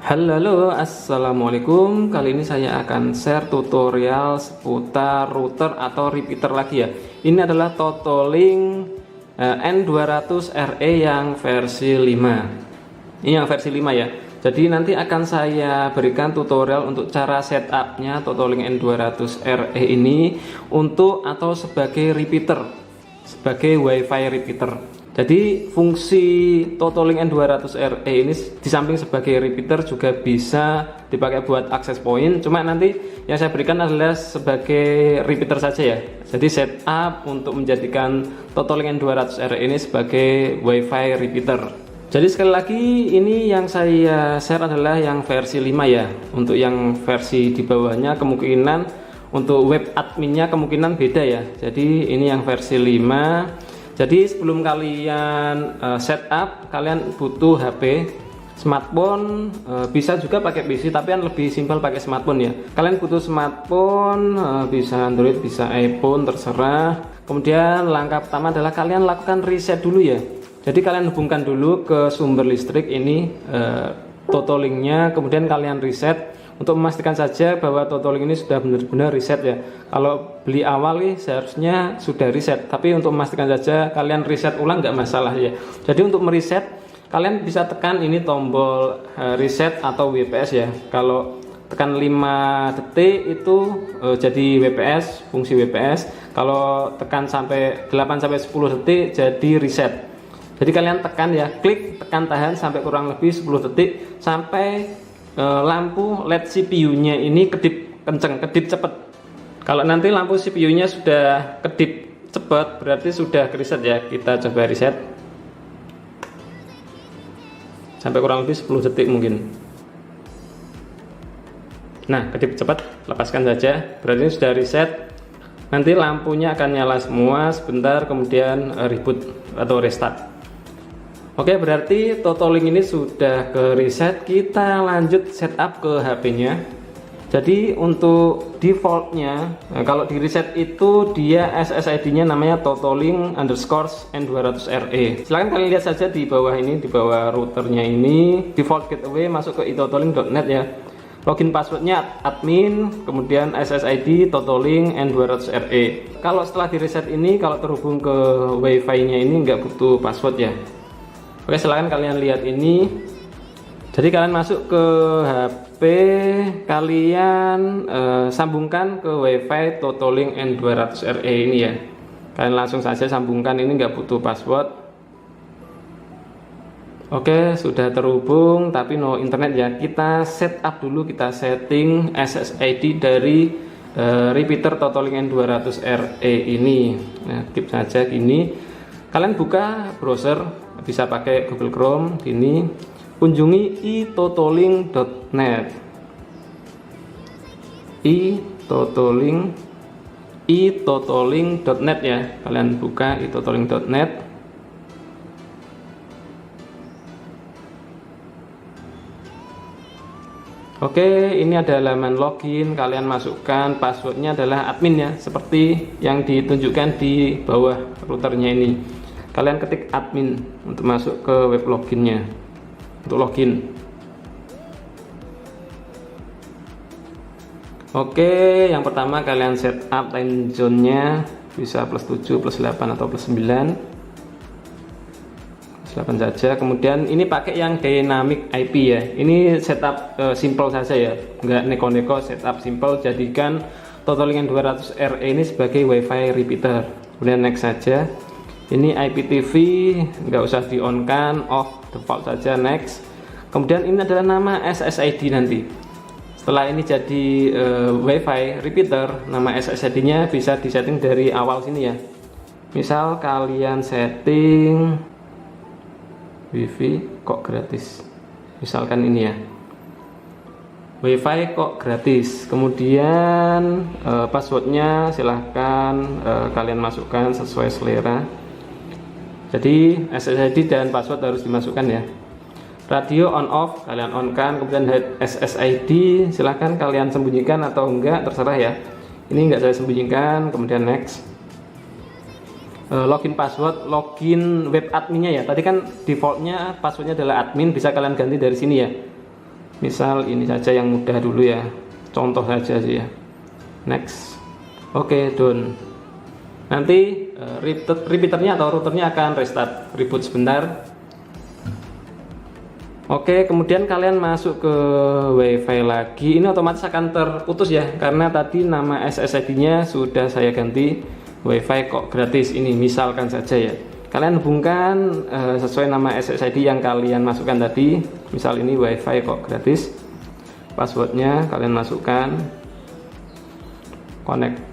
Halo, assalamualaikum. Kali ini saya akan share tutorial seputar router atau repeater lagi ya. Ini adalah Totolink N200RE yang versi 5. Ini yang versi 5 ya. Jadi nanti akan saya berikan tutorial untuk cara setupnya Totolink N200RE ini untuk atau sebagai repeater, sebagai WiFi repeater. Jadi fungsi Totolink N200RE ini di samping sebagai repeater juga bisa dipakai buat access point. Cuma nanti yang saya berikan adalah sebagai repeater saja ya. Jadi setup untuk menjadikan Totolink N200RE ini sebagai WiFi repeater. Jadi sekali lagi ini yang saya share adalah yang versi 5 ya. Untuk yang versi di bawahnya kemungkinan untuk web adminnya kemungkinan beda ya. Jadi ini yang versi 5. Jadi sebelum kalian setup, kalian butuh HP, smartphone, bisa juga pakai PC, tapi yang lebih simpel pakai smartphone ya. Kalian butuh smartphone, bisa Android, bisa iPhone, terserah. Kemudian langkah pertama adalah kalian lakukan reset dulu ya. Jadi kalian hubungkan dulu ke sumber listrik ini Totolinknya, kemudian kalian reset. Untuk memastikan saja bahwa Totolink ini sudah benar-benar reset ya. Kalau beli awal nih seharusnya sudah reset, tapi untuk memastikan saja kalian reset ulang nggak masalah ya. Jadi untuk mereset kalian bisa tekan ini tombol reset atau WPS ya. Kalau tekan 5 detik itu jadi WPS, fungsi WPS. Kalau tekan sampai 8 sampai 10 detik jadi reset. Jadi kalian tekan ya, klik, tekan, tahan sampai kurang lebih 10 detik sampai lampu LED CPU-nya ini kedip kenceng, kedip cepet. Kalau nanti lampu CPU-nya sudah kedip cepet, berarti sudah reset ya. Kita coba reset sampai kurang lebih 10 detik mungkin. Nah, kedip cepat, lepaskan saja. Berarti ini sudah reset. Nanti lampunya akan nyala semua sebentar, kemudian reboot atau restart. Oke, berarti Totolink ini sudah ke reset. Kita lanjut setup ke HP-nya. Jadi untuk defaultnya, kalau di reset itu dia SSID-nya namanya Totolink_N200RE. Silahkan kalian lihat saja di bawah ini, di bawah routernya ini, default gateway masuk ke itotolink.net ya. Login passwordnya admin, kemudian SSID Totolink N200RE. Kalau setelah di reset ini, kalau terhubung ke WiFi-nya ini nggak butuh password ya. Oke, silahkan kalian lihat ini. Jadi kalian masuk ke HP, kalian sambungkan ke WiFi Totolink N200RE ini ya. Kalian langsung saja sambungkan, ini nggak butuh password. Oke, sudah terhubung tapi no internet ya. Kita setup dulu, kita setting SSID dari repeater Totolink N200RE ini. Nah, tip saja gini. Kalian buka browser, bisa pakai Google Chrome gini, kunjungi itotolink.net. itotolink.net ya. Kalian buka itotolink.net. Oke, ini ada halaman login. Kalian masukkan passwordnya adalah admin ya, seperti yang ditunjukkan di bawah routernya ini. Kalian ketik admin untuk masuk ke web loginnya, untuk login. Oke, yang pertama kalian setup time zone-nya, bisa +7, +8 atau +9. 8 saja. Kemudian ini pakai yang dynamic IP ya. Ini setup simple saja ya, nggak neko-neko, setup simple. Jadikan Totolink N200RE ini sebagai WiFi repeater. Kemudian next saja. Ini IPTV nggak usah di on kan, off, default saja, next. Kemudian ini adalah nama SSID nanti. Setelah ini jadi WiFi repeater, nama SSID-nya bisa disetting dari awal sini ya. Misal kalian setting WiFi kok gratis, misalkan ini ya, WiFi kok gratis. Kemudian passwordnya silahkan kalian masukkan sesuai selera. Jadi SSID dan password harus dimasukkan ya. Radio on off kalian on kan. Kemudian SSID silahkan kalian sembunyikan atau enggak, terserah ya. Ini enggak saya sembunyikan. Kemudian next. Login password, login web adminnya ya. Tadi kan defaultnya passwordnya adalah admin, bisa kalian ganti dari sini ya. Misal ini saja yang mudah dulu ya, contoh saja sih ya. Next. Oke, done. Nanti repeaternya atau routernya akan restart, reboot sebentar. Oke, kemudian kalian masuk ke WiFi lagi. Ini otomatis akan terputus ya, karena tadi nama SSID-nya sudah saya ganti WiFi kok gratis. Ini misalkan saja ya. Kalian hubungkan sesuai nama SSID yang kalian masukkan tadi. Misal ini WiFi kok gratis. Passwordnya kalian masukkan. Connect.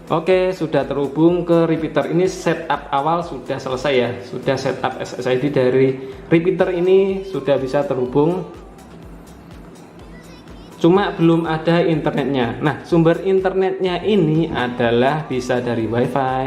Oke, sudah terhubung ke repeater. Ini setup awal sudah selesai ya. Sudah setup SSID dari repeater ini sudah bisa terhubung. Cuma belum ada internetnya. Nah, sumber internetnya ini adalah bisa dari WiFi,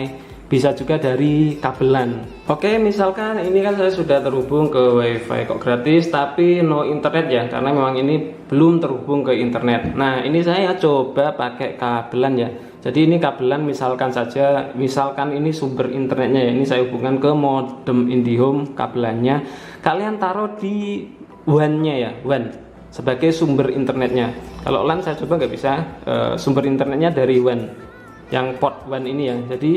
bisa juga dari kabelan. Oke, misalkan ini kan saya sudah terhubung ke WiFi kok gratis, tapi no internet ya, karena memang ini belum terhubung ke internet. Nah, ini saya coba pakai kabelan ya. Jadi ini kabelan, misalkan saja, misalkan ini sumber internetnya ya, ini saya hubungkan ke modem IndiHome kabelannya. Kalian taruh di WAN-nya ya, WAN sebagai sumber internetnya. Kalau LAN saya coba nggak bisa, sumber internetnya dari WAN, yang port WAN ini ya. Jadi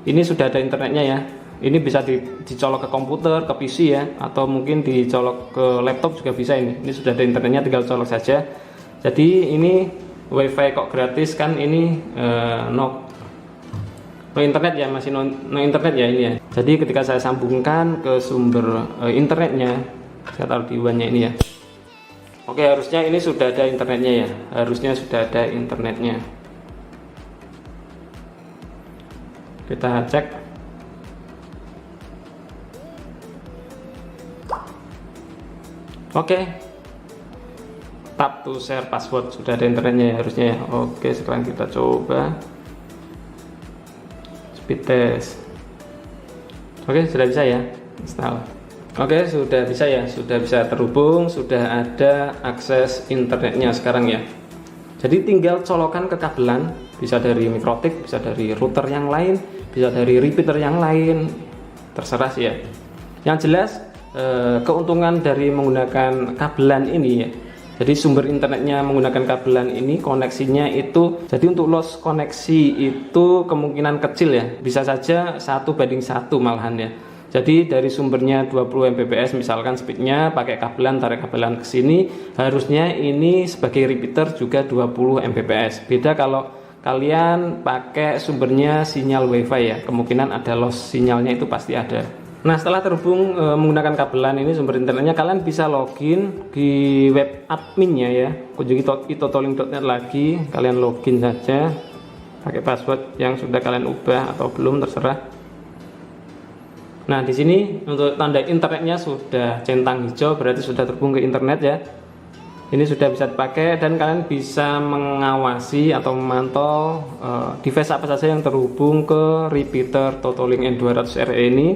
ini sudah ada internetnya ya. Ini bisa dicolok ke komputer, ke PC ya, atau mungkin dicolok ke laptop juga bisa ini. Ini sudah ada internetnya, tinggal colok saja. Jadi ini WiFi kok gratis kan, ini no internet ya, masih no internet ya ini ya. Jadi ketika saya sambungkan ke sumber internetnya, saya taruh di WAN-nya ini ya. Oke, harusnya ini sudah ada internetnya ya, harusnya sudah ada internetnya. Kita cek. Oke, tap to share password, sudah ada internetnya ya harusnya ya. Oke, sekarang kita coba speed test. Oke, sudah bisa ya install. Oke, sudah bisa ya, sudah bisa terhubung, sudah ada akses internetnya sekarang ya. Jadi tinggal colokan ke kabelan, bisa dari mikrotik, bisa dari router yang lain, bisa dari repeater yang lain, terserah sih ya. Yang jelas keuntungan dari menggunakan kabelan ini ya. Jadi sumber internetnya menggunakan kabelan ini, koneksinya itu, jadi untuk loss koneksi itu kemungkinan kecil ya, bisa saja 1:1 malahan ya. Jadi dari sumbernya 20 Mbps misalkan speednya, pakai kabelan, tarik kabelan ke sini, harusnya ini sebagai repeater juga 20 Mbps. Beda kalau kalian pakai sumbernya sinyal WiFi ya, kemungkinan ada loss sinyalnya itu pasti ada. Nah, setelah terhubung menggunakan kabelan ini sumber internetnya, kalian bisa login di web adminnya ya, kunjungi itotoling.net lagi, kalian login saja pakai password yang sudah kalian ubah atau belum, terserah. Nah, di sini untuk tanda internetnya sudah centang hijau, berarti sudah terhubung ke internet ya. Ini sudah bisa dipakai dan kalian bisa mengawasi atau memantau device apa saja yang terhubung ke repeater Totolink N200RE ini.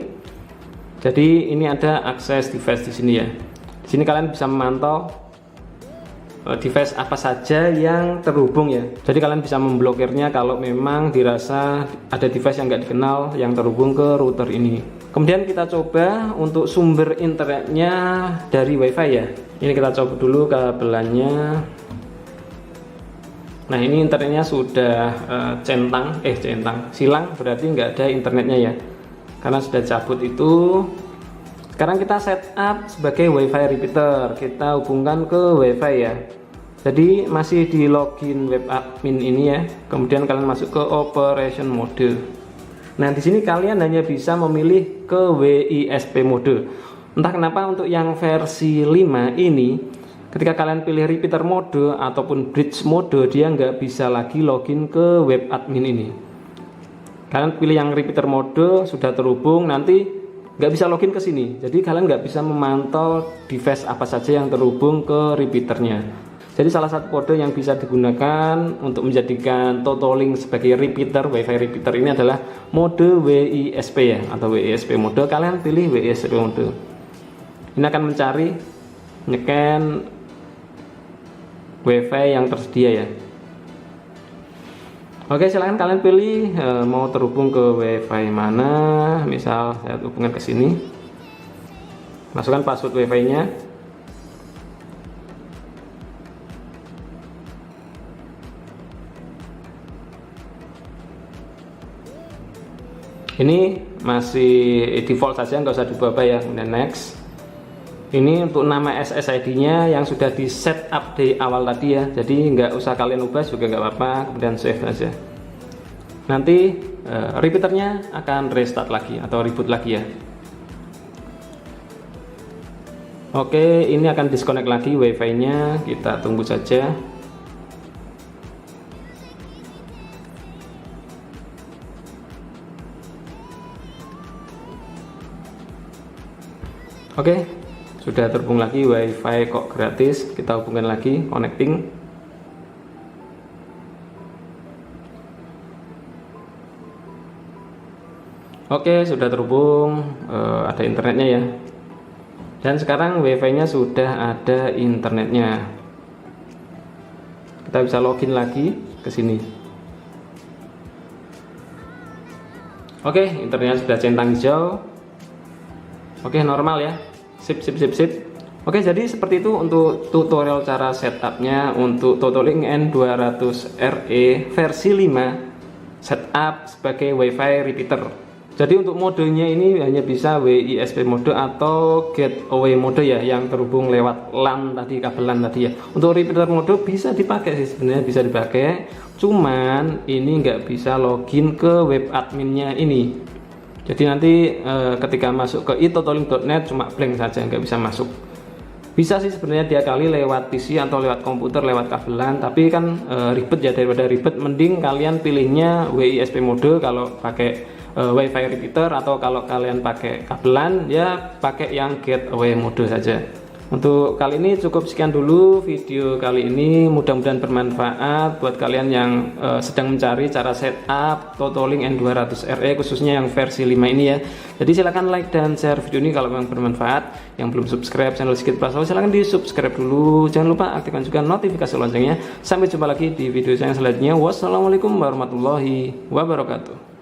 Jadi ini ada akses device di sini ya. Di sini kalian bisa memantau device apa saja yang terhubung ya. Jadi kalian bisa memblokirnya kalau memang dirasa ada device yang nggak dikenal yang terhubung ke router ini. Kemudian kita coba untuk sumber internetnya dari WiFi ya. Ini kita coba dulu kabelannya. Nah, ini internetnya sudah silang, berarti nggak ada internetnya ya. Karena sudah cabut itu. Sekarang kita setup sebagai WiFi repeater, kita hubungkan ke WiFi ya. Jadi masih di login web admin ini ya. Kemudian kalian masuk ke operation mode. Nah, di sini kalian hanya bisa memilih ke WISP mode. Entah kenapa untuk yang versi 5 ini, ketika kalian pilih repeater mode ataupun bridge mode, dia nggak bisa lagi login ke web admin ini. Kalian pilih yang repeater mode, sudah terhubung, nanti nggak bisa login ke sini. Jadi kalian nggak bisa memantau device apa saja yang terhubung ke repeaternya. Jadi salah satu kode yang bisa digunakan untuk menjadikan Totolink sebagai repeater, WiFi repeater ini adalah mode WISP ya, atau WISP mode. Kalian pilih WISP mode. Ini akan mencari, nyeken WiFi yang tersedia ya. Oke, silahkan kalian pilih mau terhubung ke WiFi mana. Misal saya hubungkan ke sini, masukkan password WiFi-nya. Ini masih default saja, nggak usah diubah ya. Kemudian next. Ini untuk nama SSID nya yang sudah di setup di awal tadi ya, jadi nggak usah kalian ubah juga nggak apa-apa. Kemudian save aja. Nanti repeaternya akan restart lagi atau reboot lagi ya. Oke, ini akan disconnect lagi wifi nya, kita tunggu saja. Oke, sudah terhubung lagi, wifi kok gratis, kita hubungkan lagi, connecting. Oke, sudah terhubung, ada internetnya ya. Dan sekarang wifi nya sudah ada internetnya. Kita bisa login lagi ke sini. Oke, internetnya sudah centang hijau. Oke, normal ya. Sip. Oke, jadi seperti itu untuk tutorial cara setupnya untuk Totolink N200RE versi 5 setup sebagai WiFi repeater. Jadi untuk modenya ini hanya bisa WISP mode atau gateway mode ya, yang terhubung lewat LAN tadi, kabel LAN tadi ya. Untuk repeater mode bisa dipakai sih, sebenarnya bisa dipakai. Cuman ini nggak bisa login ke web adminnya ini. Jadi nanti ketika masuk ke itotolink.net cuma blank saja, nggak bisa masuk. Bisa sih sebenarnya dia kali lewat PC atau lewat komputer, lewat kabelan, tapi kan ribet ya. Daripada ribet mending kalian pilihnya WISP mode kalau pakai WiFi repeater, atau kalau kalian pakai kabelan ya pakai yang gateway mode saja. Untuk kali ini cukup sekian dulu video kali ini, mudah-mudahan bermanfaat buat kalian yang sedang mencari cara setup Totolink N200RE khususnya yang versi 5 ini ya. Jadi silahkan like dan share video ini kalau memang bermanfaat. Yang belum subscribe channel Sigit Prasowo silahkan di subscribe dulu, jangan lupa aktifkan juga notifikasi loncengnya. Sampai jumpa lagi di video saya selanjutnya. Wassalamualaikum warahmatullahi wabarakatuh.